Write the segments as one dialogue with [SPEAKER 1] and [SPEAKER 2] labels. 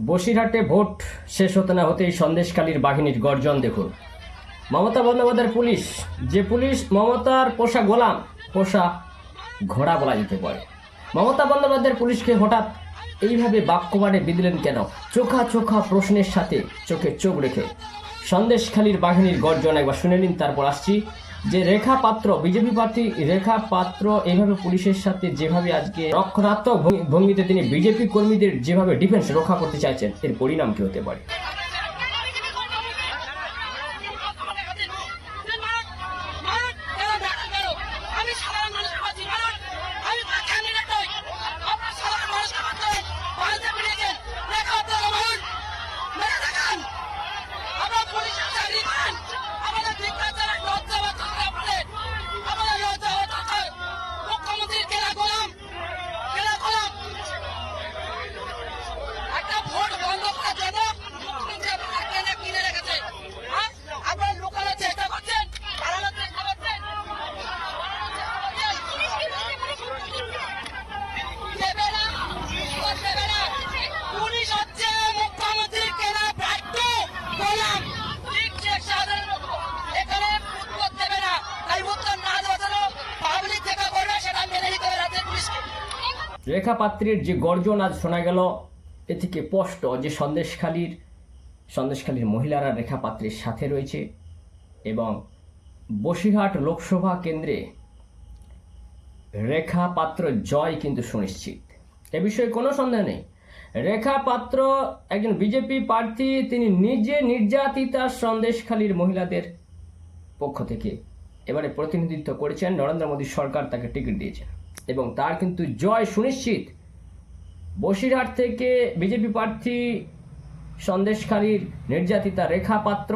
[SPEAKER 1] বসিরহাটে vote শেষ হতে না হতেই সন্দেশখালীর বাহিনীর গর্জন দেখুন। মমতা বন্দ্যোপাধ্যায়ের পুলিশ, যে পুলিশ মমতার পোষা গোলাম, পোষা ঘোড়া বলা যেতে পারে। মমতা বন্দ্যোপাধ্যায়ের পুলিশকে হঠাৎ এইভাবে বাক্যবাণে বিঁধলেন কেন? চোখা চোখা প্রশ্নের সাথে চোখে চোখ রেখে সন্দেশখালীর বাহিনীর গর্জন একবার শুনে নিন, তারপর আসছি। যে রেখা পাত্র, বিজেপি প্রার্থী রেখা পাত্র এইভাবে পুলিশের সাথে যেভাবে আজকে রক্ষণাত্মক ভঙ্গিতে তিনি বিজেপি কর্মীদের যেভাবে ডিফেন্স রক্ষা করতে চাইছেন, এর পরিণাম কি হতে পারে? রেখা পাত্রের যে গর্জন আজ শোনা গেল, এ থেকে স্পষ্ট যে সন্দেশখালীর মহিলারা রেখা পাত্রের সাথে রয়েছে এবং বসিরহাট লোকসভা কেন্দ্রে রেখা পাত্র জয় কিন্তু সুনিশ্চিত। এ বিষয়ে কোনো সন্দেহ নেই। রেখা পাত্র একজন বিজেপি প্রার্থী, তিনি নিজে নির্যাতিতা সন্দেশখালীর মহিলাদের পক্ষ থেকে এবারে প্রতিনিধিত্ব করেছেন। নরেন্দ্র মোদী সরকার তাকে টিকিট দিয়েছেন এবং তার কিন্তু জয় সুনিশ্চিত। বসিরহাট থেকে বিজেপি প্রার্থী সন্দেশখালীর নির্যাতিতা রেখা পাত্র,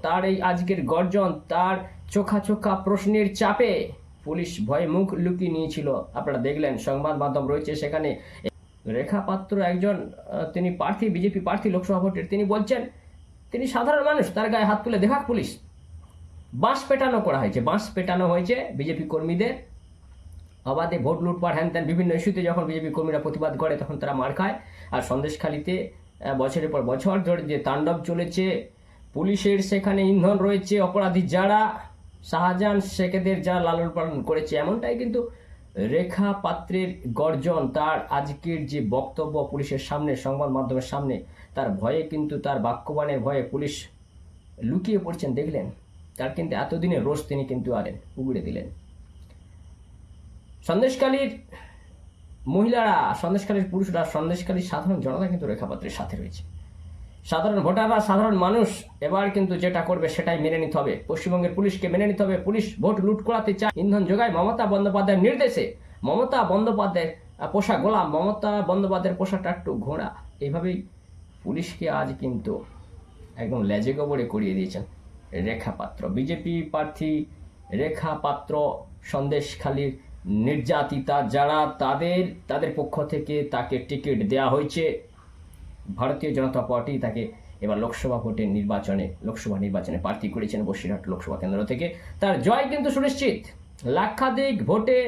[SPEAKER 1] তার এই আজকের গর্জন, তার চোখা চোখা প্রশ্নের চাপে পুলিশ ভয়ে মুখ লুকিয়ে নিয়েছিল। আপনারা দেখলেন, সংবাদ মাধ্যম রয়েছে সেখানে। রেখা পাত্র একজন তিনি প্রার্থী, বিজেপি প্রার্থী লোকসভা ভোটের। তিনি বলছেন তিনি সাধারণ মানুষ, তার গায়ে হাত তুলে দেখাক পুলিশ। বাঁশ পেটানো করা হয়েছে, বাঁশ পেটানো হয়েছে বিজেপি কর্মীদের। অবাধে ভোট লুটপাট হ্যান ত্যান বিভিন্ন ইস্যুতে যখন বিজেপি কর্মীরা প্রতিবাদ করে তখন তারা মার খায়। আর সন্দেশখালীতে বছরের পর বছর ধরে যে তাণ্ডব চলেছে, পুলিশের সেখানে ইন্ধন রয়েছে, অপরাধী যারা শাহজাহান শেখেদের যারা লালন পালন করেছে, এমনটাই কিন্তু রেখা পাত্রের গর্জন। তার আজকের যে বক্তব্য পুলিশের সামনে, সংবাদ মাধ্যমের সামনে, তার ভয়ে কিন্তু, তার বাক্যবাণের ভয়ে পুলিশ লুকিয়ে পড়ছেন। দেখলেন, তার কিন্তু এতদিনের রোষ তিনি কিন্তু উগড়ে দিলেন। সন্দেশখালীর মহিলারা, সন্দেশখালীর পুরুষরা, সন্দেশখালীর সাধারণ জনতা কিন্তু রেখা পাত্রের সাথে রয়েছে। সাধারণ ভোটাররা, সাধারণ মানুষ এবার কিন্তু যেটা করবে সেটাই মেনে নিতে হবে। পশ্চিমবঙ্গের পুলিশকে মেনে নিতে হবে। পুলিশ ভোট লুট করাতে চায়, ইন্ধন যোগায় মমতা বন্দ্যোপাধ্যায়ের নির্দেশে। মমতা বন্দ্যোপাধ্যায়ের পোষা গোলাম, মমতা বন্দ্যোপাধ্যায়ের পোষা টাট্টু ঘোড়া। এইভাবেই পুলিশকে আজ কিন্তু একদম লেজে গোবরে করিয়ে দিয়েছেন রেখা পাত্র। বিজেপি প্রার্থী রেখা পাত্র সন্দেশখালীর নির্যাতিতা যারা, তাদের পক্ষ থেকে তাকে টিকিট দেওয়া হয়েছে। ভারতীয় জনতা পার্টি তাকে এবার লোকসভা নির্বাচনে প্রার্থী করেছেন বসিরহাট লোকসভা কেন্দ্র থেকে। তার জয় কিন্তু সুনিশ্চিত। লাক্ষাধিক ভোটে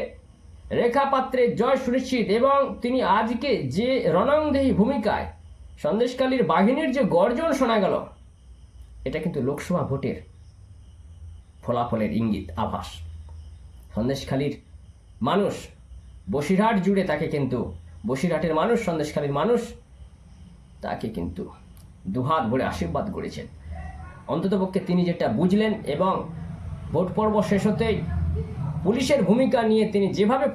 [SPEAKER 1] রেখা পাত্রের জয় সুনিশ্চিত এবং তিনি আজকে যে রণংদেহী ভূমিকায় সন্দেশখালীর বাহিনীর যে গর্জন শোনা গেল, এটা কিন্তু লোকসভা ভোটের ফলাফলের ইঙ্গিত, আভাস। সন্দেশখালীর মানুষ বসিরহাট জুড়ে তাকে কিন্তু, বসিরহাটের মানুষ, সন্দেশখালীর মানুষ তাকে কিন্তু দুহাত ভরে আশীর্বাদ করেছেন। অন্ততপক্ষে তিনি যেটা বুঝলেন এবং ভোট পর্ব শেষ হতেই পুলিশের ভূমিকা নিয়ে তিনি যেভাবে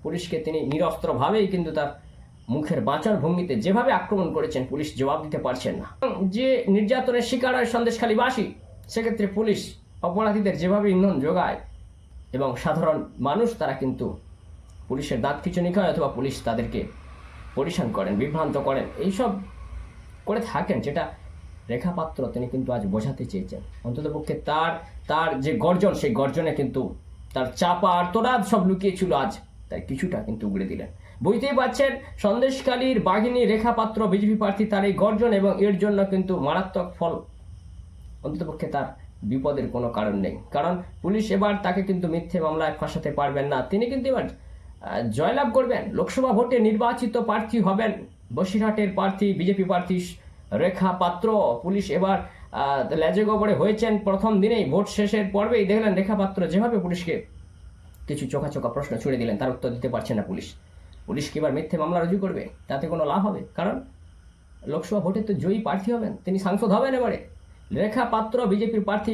[SPEAKER 1] পুলিশকে তিনি নিরস্ত্রভাবেই কিন্তু তার মুখের বাঁচার ভঙ্গিতে যেভাবে আক্রমণ করেছেন, পুলিশ জবাব দিতে পারছেন না। যে নির্যাতনের শিকার হয় সন্দেশখালীবাসী, সেক্ষেত্রে পুলিশ অপরাধীদের যেভাবে ইন্ধন যোগায় এবং সাধারণ মানুষ তারা কিন্তু পুলিশের দাঁত খিঁচুনি খায় অথবা পুলিশ তাদেরকে পরিশান করেন, বিভ্রান্ত করেন, এইসব করে থাকেন, যেটা রেখা পাত্র তিনি কিন্তু আজ বোঝাতে চেয়েছেন। অন্ততপক্ষে তার যে গর্জন, সেই গর্জনে কিন্তু তার চাপা আর্তনাদ সব লুকিয়ে ছিল, আজ তাই কিছুটা কিন্তু উগড়ে দিলেন। বুঝতেই পারছেন সন্দেশখালীর বাঘিনী রেখা পাত্র বিজেপি প্রার্থী, তার এই গর্জন এবং এর জন্য কিন্তু মারাত্মক ফল। অন্ততপক্ষে তার বিপদের কোনো কারণ নেই, কারণ পুলিশ এবার তাকে কিন্তু মিথ্যে মামলায় ফাঁসাতে পারবেন না। তিনি কিন্তু এবার জয়লাভ করবেন, লোকসভা ভোটে নির্বাচিত প্রার্থী হবেন বসিরহাটের প্রার্থী বিজেপি প্রার্থী রেখা পাত্র পুলিশ এবার লেজে গোবরে হয়েছেন প্রথম দিনেই। ভোট শেষের পর্বেই দেখলেন রেখা পাত্র যেভাবে পুলিশকে কিছু চোখা চোখা প্রশ্ন ছুড়ে দিলেন, তার উত্তর দিতে পারছে না পুলিশ। পুলিশ কি এবার মিথ্যে মামলা রুজু করবে? তাতে কোনো লাভ হবে? কারণ লোকসভা ভোটে তো জয়ী প্রার্থী হবেন, তিনি সাংসদ হবেন। এবারে রেখা পাত্র বিজেপির প্রার্থী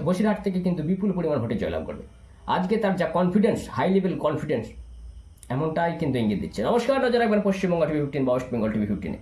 [SPEAKER 1] বসিরহাট থেকে কিন্তু বিপুল পরিমাণ ভোটে জয়লাভ করবে। আজকে তার যা কনফিডেন্স, হাই লেভেল কনফিডেন্স, এমনটাই কিন্তু ইঙ্গিত দিচ্ছে। নমস্কার, নজর রাখবেন পশ্চিমবঙ্গ টিভি 15 বা ওয়েস্ট বেঙ্গল টিভি 15-এ।